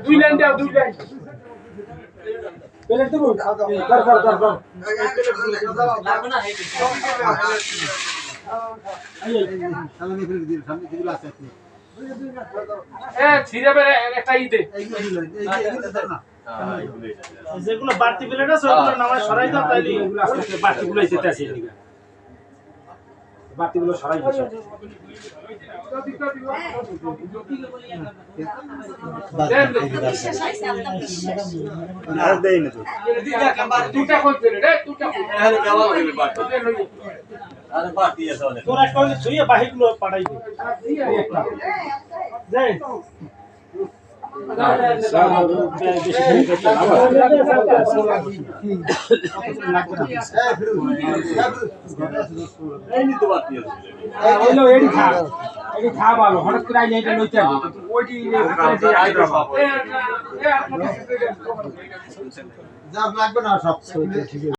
দুই লাইন দাও দুই লাইন প্লেট দেবো কর লাগবে না সামনে ফেলে দিন সামনে দিগুলো আছে আপনি ছিড়াবে একটা ইতে যেগুলো বাড়তি প্লেট আছে ওগুলো নামায় সরাই দাও তাইলে এগুলো আস্তে আস্তে বাড়তিগুলো যেতে আসে এদিকে বাড়তিগুলো সরাই দাও আর দেই না তো দুটা কোন প্লেট দুটা আরে দেওয়া হবে বাড়তি আরে বাড়তি আছে অনেক তোরা কইলে ছুঁয়ে বাহিগুলো পাঠাই দে যাই লাগবে না সব